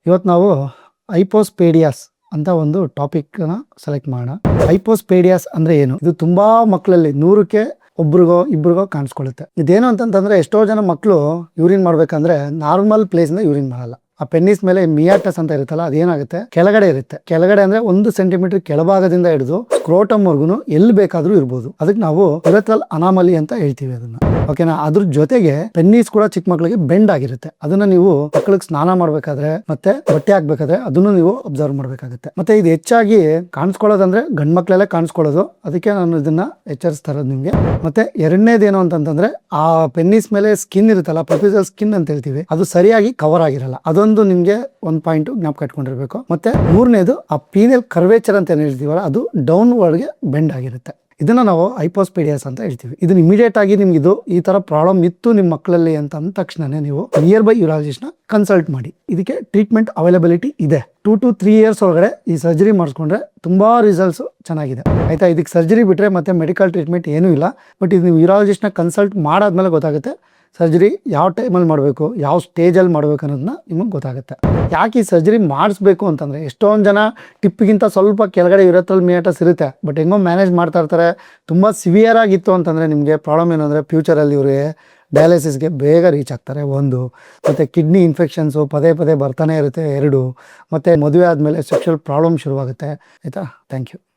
ಇವತ್ತು ನಾವು ಹೈಪೋಸ್ಪೇಡಿಯಾಸ್ ಅಂತ ಒಂದು ಟಾಪಿಕ್ನ ಸೆಲೆಕ್ಟ್ ಮಾಡೋಣ. ಹೈಪೋಸ್ಪೇಡಿಯಾಸ್ ಅಂದರೆ ಏನು? ಇದು ತುಂಬ ಮಕ್ಕಳಲ್ಲಿ 100ಕ್ಕೆ ಒಬ್ರಿಗೋ ಇಬ್ರಿಗೋ ಕಾಣಿಸ್ಕೊಳ್ಳುತ್ತೆ. ಇದೇನು ಅಂತಂತಂದರೆ, ಎಷ್ಟೋ ಜನ ಮಕ್ಕಳು ಯೂರಿನ್ ಮಾಡಬೇಕಂದ್ರೆ ನಾರ್ಮಲ್ ಪ್ಲೇಸಿಂದ ಯೂರಿನ್ ಮಾಡಲ್ಲ. ಆ ಪೆನ್ನಿಸ್ ಮೇಲೆ ಮಿಯಾಟಸ್ ಅಂತ ಇರುತ್ತಲ್ಲ, ಅದೇನಾಗುತ್ತೆ, ಕೆಳಗಡೆ ಇರುತ್ತೆ. ಕೆಳಗಡೆ ಅಂದರೆ 1 ಸೆಂಟಿಮೀಟರ್ ಕೆಳಭಾಗದಿಂದ ಹಿಡಿದು ಸ್ಕ್ರೋಟಮ್ವರೆಗೂ ಎಲ್ಲಿ ಬೇಕಾದರೂ ಇರ್ಬೋದು. ಅದಕ್ಕೆ ನಾವು ಯುರೆಥ್ರಲ್ ಅನಾಮಲಿ ಅಂತ ಹೇಳ್ತೀವಿ ಅದನ್ನ. ಓಕೆನಾ? ಅದ್ರ ಜೊತೆಗೆ ಪೆನ್ನಿಸ್ ಕೂಡ ಚಿಕ್ಕ ಮಕ್ಕಳಿಗೆ ಬೆಂಡ್ ಆಗಿರುತ್ತೆ. ಅದನ್ನ ನೀವು ಮಕ್ಕಳಿಗೆ ಸ್ನಾನ ಮಾಡಬೇಕಾದ್ರೆ ಮತ್ತೆ ಬಟ್ಟೆ ಹಾಕ್ಬೇಕಾದ್ರೆ ಅದನ್ನು ನೀವು ಅಬ್ಸರ್ವ್ ಮಾಡಬೇಕಾಗುತ್ತೆ. ಮತ್ತೆ ಇದು ಹೆಚ್ಚಾಗಿ ಕಾಣಿಸ್ಕೊಳ್ಳೋದಂದ್ರೆ ಗಂಡು ಮಕ್ಕಳೆಲ್ಲ ಕಾಣಿಸ್ಕೊಳ್ಳೋದು. ಅದಕ್ಕೆ ನಾನು ಇದನ್ನ ಎಚ್ಚರಿಸ್ತಾ ಇರೋದು ನಿಮ್ಗೆ. ಮತ್ತೆ ಎರಡನೇದೇನು ಅಂತಂತಂದ್ರೆ, ಆ ಪೆನ್ನಿಸ್ ಮೇಲೆ ಸ್ಕಿನ್ ಇರುತ್ತಲ್ಲ, ಪ್ರೊಫೆಸರ್ ಸ್ಕಿನ್ ಅಂತ ಹೇಳ್ತೀವಿ, ಅದು ಸರಿಯಾಗಿ ಕವರ್ ಆಗಿರಲ್ಲ. ಅದೊಂದು ನಿಮ್ಗೆ ಒಂದು ಪಾಯಿಂಟ್ ಜ್ಞಾಪಕ ಇಟ್ಕೊಂಡಿರ್ಬೇಕು. ಮತ್ತೆ ಮೂರನೇದು, ಆ ಪೀನಲ್ ಕರ್ವೇಚರ್ ಅಂತ ಏನ್ ಹೇಳ್ತೀವಲ್ಲ, ಅದು ಡೌನ್ ವರ್ಡ್ಗೆ ಬೆಂಡ್ ಆಗಿರುತ್ತೆ. ಇದನ್ನ ನಾವು ಹೈಪೋಸ್ಪೇಡಿಯಾಸ್ ಅಂತ ಹೇಳ್ತೀವಿ. ಇದನ್ನ ಇಮಿಡಿಯೇಟ್ ಆಗಿ ನಿಮ್ಗೆ ಈ ತರ ಪ್ರಾಬ್ಲಮ್ ಇತ್ತು ನಿಮ್ಮ ಮಕ್ಕಳಲ್ಲಿ ಅಂತ ಅಂದ ತಕ್ಷಣನೇ ನೀವು ನಿಯರ್ ಬೈ ಯೂರಾಲಜಿಸ್ಟ್ನ ಕನ್ಸಲ್ಟ್ ಮಾಡಿ. ಇದಕ್ಕೆ ಟ್ರೀಟ್ಮೆಂಟ್ ಅವೈಲಬಿಲಿಟಿ ಇದೆ. 2 to 3 years ಒಳಗಡೆ ಈ ಸರ್ಜರಿ ಮಾಡಿಸ್ಕೊಂಡ್ರೆ ತುಂಬಾ ರಿಸಲ್ಟ್ಸ್ ಚೆನ್ನಾಗಿದೆ. ಆಯ್ತಾ? ಇದಕ್ಕೆ ಸರ್ಜರಿ ಬಿಟ್ರೆ ಮತ್ತೆ ಮೆಡಿಕಲ್ ಟ್ರೀಟ್ಮೆಂಟ್ ಏನೂ ಇಲ್ಲ. ಬಟ್ ಇದು ನೀವು ಯೂರಾಲಜಿಸ್ಟ್ನ ಕನ್ಸಲ್ಟ್ ಮಾಡಾದ್ಮೇಲೆ ಗೊತ್ತಾಗುತ್ತೆ ಸರ್ಜರಿ ಯಾವ ಟೈಮಲ್ಲಿ ಮಾಡಬೇಕು, ಯಾವ ಸ್ಟೇಜಲ್ಲಿ ಮಾಡಬೇಕು ಅನ್ನೋದನ್ನ ನಿಮಗೆ ಗೊತ್ತಾಗುತ್ತೆ. ಯಾಕೆ ಈ ಸರ್ಜರಿ ಮಾಡಿಸ್ಬೇಕು ಅಂತಂದರೆ, ಎಷ್ಟೊಂದು ಜನ ಟಿಪ್ಗಿಂತ ಸ್ವಲ್ಪ ಕೆಳಗಡೆ ಯುರೆಥ್ರಲ್ ಮಿಯಾಟಸ್ ಇರುತ್ತೆ, ಬಟ್ ಹೆಂಗೋ ಮ್ಯಾನೇಜ್ ಮಾಡ್ತಾ ಇರ್ತಾರೆ. ತುಂಬ ಸಿವಿಯರ್ ಆಗಿತ್ತು ಅಂತಂದರೆ ನಿಮಗೆ ಪ್ರಾಬ್ಲಮ್ ಏನು ಅಂದರೆ, ಫ್ಯೂಚರಲ್ಲಿ ಇವರಿಗೆ ಡಯಾಲಿಸಿಸ್ಗೆ ಬೇಗ ರೀಚ್ ಆಗ್ತಾರೆ 1, ಮತ್ತು ಕಿಡ್ನಿ ಇನ್ಫೆಕ್ಷನ್ಸು ಪದೇ ಪದೇ ಬರ್ತಾನೆ ಇರುತ್ತೆ 2, ಮತ್ತು ಮದುವೆ ಆದಮೇಲೆ ಸೆಕ್ಷುವಲ್ ಪ್ರಾಬ್ಲಮ್ ಶುರುವಾಗುತ್ತೆ. ಆಯಿತಾ? Thank you.